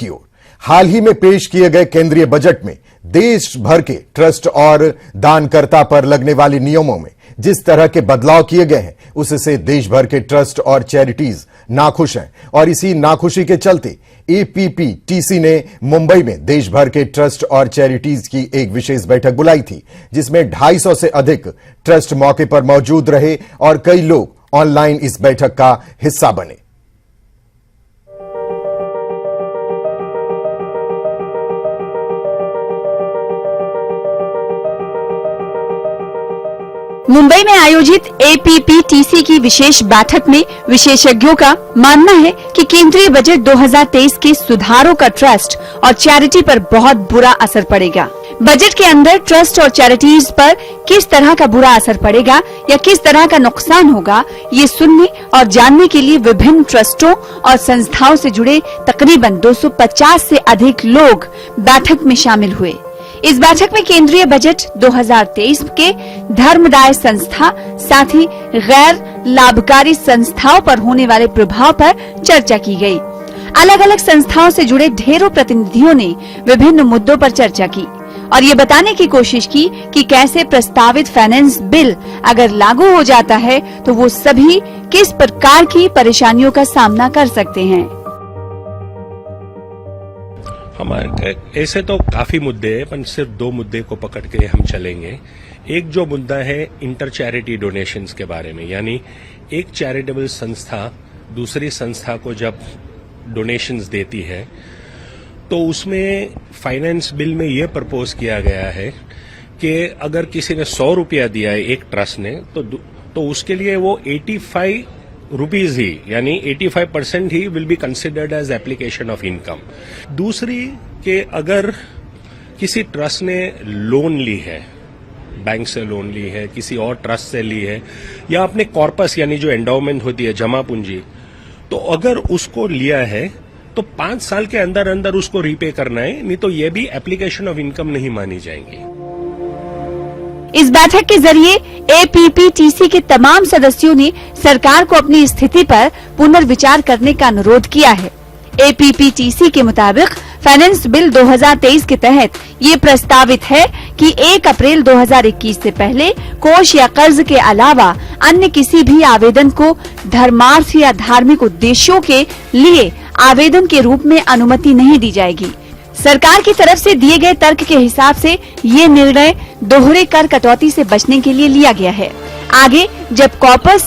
की ओर। हाल ही में पेश किए गए केंद्रीय बजट में देश भर के ट्रस्ट और दानकर्ता पर लगने वाले नियमों में जिस तरह के बदलाव किए गए हैं, उससे देश भर के ट्रस्ट और चैरिटीज नाखुश हैं और इसी नाखुशी के चलते एपीपीटीसी ने मुंबई में देश भर के ट्रस्ट और चैरिटीज की एक विशेष बैठक बुलाई थी, जिसमें 250 से अधिक ट्रस्ट मौके पर मौजूद रहे और कई लोग ऑनलाइन इस बैठक का हिस्सा बने। मुंबई में आयोजित एपीपीटीसी की विशेष बैठक में विशेषज्ञों का मानना है कि केंद्रीय बजट 2023 के सुधारों का ट्रस्ट और चैरिटी पर बहुत बुरा असर पड़ेगा। बजट के अंदर ट्रस्ट और चैरिटीज पर किस तरह का बुरा असर पड़ेगा या किस तरह का नुकसान होगा, ये सुनने और जानने के लिए विभिन्न ट्रस्टों और संस्थाओं से जुड़े तकरीबन 250 से अधिक लोग बैठक में शामिल हुए। इस बैठक में केंद्रीय बजट 2023 के धर्मदाय संस्था साथ ही गैर लाभकारी संस्थाओं पर होने वाले प्रभाव पर चर्चा की गई। अलग अलग संस्थाओं से जुड़े ढेरों प्रतिनिधियों ने विभिन्न मुद्दों पर चर्चा की और ये बताने की कोशिश की कि कैसे प्रस्तावित फाइनेंस बिल अगर लागू हो जाता है तो वो सभी किस प्रकार की परेशानियों का सामना कर सकते हैं। हमारे ऐसे तो काफी मुद्दे हैं, पर सिर्फ 2 मुद्दे को पकड़ के हम चलेंगे। एक जो मुद्दा है इंटर चैरिटी डोनेशंस के बारे में, यानी एक चैरिटेबल संस्था दूसरी संस्था को जब डोनेशंस देती है तो उसमें फाइनेंस बिल में ये प्रपोज किया गया है कि अगर किसी ने 100 रुपया दिया है एक ट्रस्ट ने तो उसके लिए वो 85 रुपीज ही, यानी 85% ही will be considered as application of income. दूसरी कि अगर किसी ट्रस्ट ने लोन ली है, बैंक से लोन ली है, किसी और ट्रस्ट से ली है, या अपने कॉर्पस यानी जो एंडाउमेंट होती है जमा पूंजी, तो अगर उसको लिया है तो 5 साल के अंदर अंदर उसको रीपे करना है, नहीं तो ये भी एप्लीकेशन ऑफ इनकम नहीं मानी जाएंगी। इस बैठक के जरिए एपीपीटीसी के तमाम सदस्यों ने सरकार को अपनी स्थिति पर पुनर्विचार करने का अनुरोध किया है। एपीपीटीसी के मुताबिक फाइनेंस बिल 2023 के तहत ये प्रस्तावित है कि 1 अप्रैल 2021 से पहले कोष या कर्ज के अलावा अन्य किसी भी आवेदन को धर्मार्थ या धार्मिक उद्देश्यों के लिए आवेदन के रूप में अनुमति नहीं दी जाएगी। सरकार की तरफ से दिए गए तर्क के हिसाब से ये निर्णय दोहरे कर कटौती से बचने के लिए लिया गया है। आगे जब कॉर्पस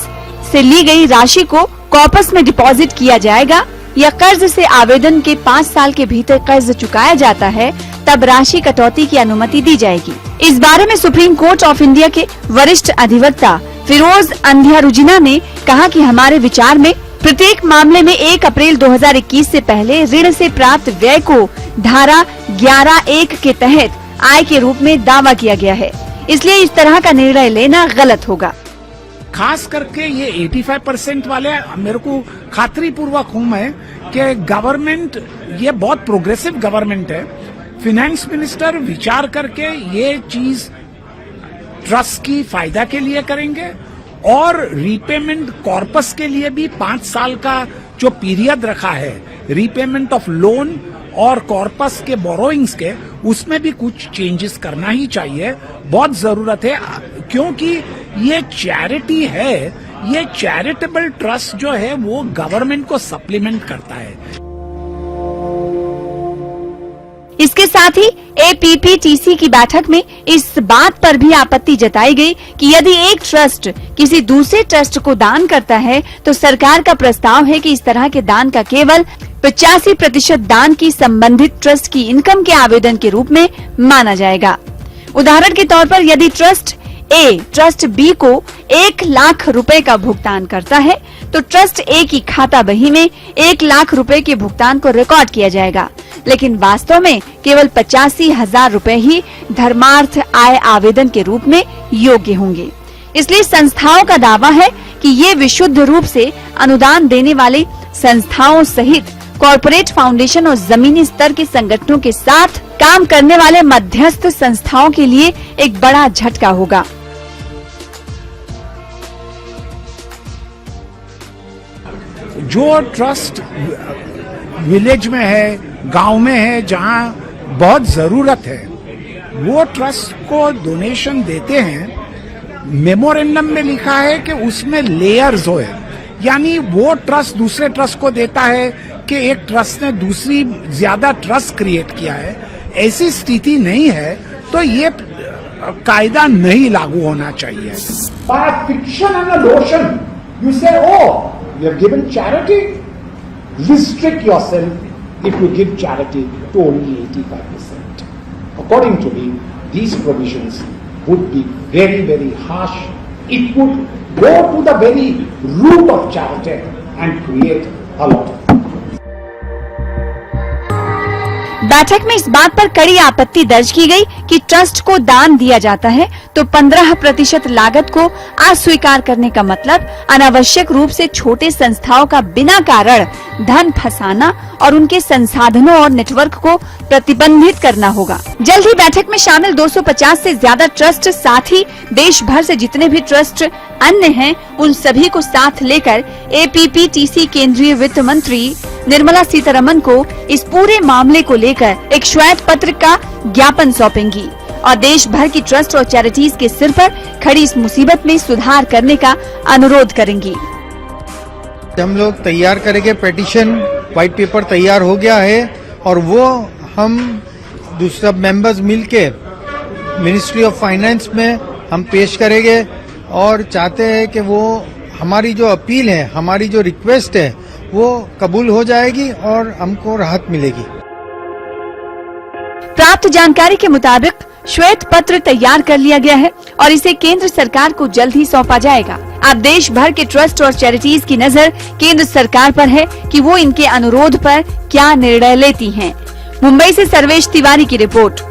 से ली गई राशि को कॉर्पस में डिपॉजिट किया जाएगा या कर्ज से आवेदन के 5 साल के भीतर कर्ज चुकाया जाता है, तब राशि कटौती की अनुमति दी जाएगी। इस बारे में सुप्रीम कोर्ट ऑफ इंडिया के वरिष्ठ अधिवक्ता फिरोज अंधियारुजिना ने कहा कि हमारे विचार में प्रत्येक मामले में 1 अप्रैल 2021 से पहले ऋण से प्राप्त व्यय को धारा 11(1) के तहत आय के रूप में दावा किया गया है, इसलिए इस तरह का निर्णय लेना गलत होगा। खास करके ये 85% वाले मेरे को खातरी पूर्वक हूँ मैं कि गवर्नमेंट ये बहुत प्रोग्रेसिव गवर्नमेंट है। फिनेंस मिनिस्टर विचार करके ये चीज ट्रस्ट की फायदा के लिए करेंगे और रीपेमेंट कॉर्पस के लिए भी 5 साल का जो पीरियड रखा है रीपेमेंट ऑफ लोन और कॉर्पस के बोरोइंग्स के, उसमें भी कुछ चेंजेस करना ही चाहिए, बहुत जरूरत है, क्योंकि ये चैरिटी है, ये चैरिटेबल ट्रस्ट जो है वो गवर्नमेंट को सप्लीमेंट करता है। इसके साथ ही एपीपीटीसी की बैठक में इस बात पर भी आपत्ति जताई गई कि यदि एक ट्रस्ट किसी दूसरे ट्रस्ट को दान करता है तो सरकार का प्रस्ताव है कि इस तरह के दान का केवल 85% दान की संबंधित ट्रस्ट की इनकम के आवेदन के रूप में माना जाएगा। उदाहरण के तौर पर यदि ट्रस्ट ए ट्रस्ट बी को 1 लाख रुपए का भुगतान करता है तो ट्रस्ट ए की खाता बही में 1 लाख रुपए के भुगतान को रिकॉर्ड किया जाएगा, लेकिन वास्तव में केवल 85,000 रुपए ही धर्मार्थ आय आवेदन के रूप में योग्य होंगे। इसलिए संस्थाओं का दावा है कि ये विशुद्ध रूप से अनुदान देने वाले संस्थाओं सहित कॉरपोरेट फाउंडेशन और जमीनी स्तर के संगठनों के साथ काम करने वाले मध्यस्थ संस्थाओं के लिए एक बड़ा झटका होगा। जो ट्रस्ट विलेज में है, गांव में है, जहां बहुत जरूरत है, वो ट्रस्ट को डोनेशन देते हैं। मेमोरेंडम में लिखा है कि उसमें लेयर्स हो, यानी वो ट्रस्ट दूसरे ट्रस्ट को देता है कि एक ट्रस्ट ने दूसरी ज्यादा ट्रस्ट क्रिएट किया है। ऐसी स्थिति नहीं है, तो ये कायदा नहीं लागू होना चाहिए। By fiction and a notion, you say, oh, you have given charity. Restrict yourself if you give charity to only 85%. According to me, these provisions would be very, very harsh. It would go to the very root of charity and create a lot of. बैठक में इस बात पर कड़ी आपत्ति दर्ज की गई कि ट्रस्ट को दान दिया जाता है तो 15% लागत को अस्वीकार करने का मतलब अनावश्यक रूप से छोटे संस्थाओं का बिना कारण धन फंसाना और उनके संसाधनों और नेटवर्क को प्रतिबंधित करना होगा। जल्द ही बैठक में शामिल 250 से ज्यादा ट्रस्ट, साथ ही देश भर से जितने भी ट्रस्ट अन्य हैं, उन सभी को साथ लेकर एपीपीटीसी केंद्रीय वित्त मंत्री निर्मला सीतारमण को इस पूरे मामले को लेकर एक श्वेत पत्र का ज्ञापन सौंपेंगी और देश भर की ट्रस्ट और चैरिटीज के सिर पर खड़ी इस मुसीबत में सुधार करने का अनुरोध करेंगी। हम लोग तैयार करेंगे पेटिशन, व्हाइट पेपर तैयार हो गया है और वो हम दूसरा मेंबर्स मिलके मिनिस्ट्री ऑफ फाइनेंस में हम पेश करेंगे और चाहते हैं कि वो हमारी जो अपील है, हमारी जो रिक्वेस्ट है, वो कबूल हो जाएगी और हमको राहत मिलेगी। प्राप्त जानकारी के मुताबिक श्वेत पत्र तैयार कर लिया गया है और इसे केंद्र सरकार को जल्द ही सौंपा जाएगा। अब देश भर के ट्रस्ट और चैरिटीज की नजर केंद्र सरकार पर है कि वो इनके अनुरोध पर क्या निर्णय लेती हैं। मुंबई से सर्वेश तिवारी की रिपोर्ट।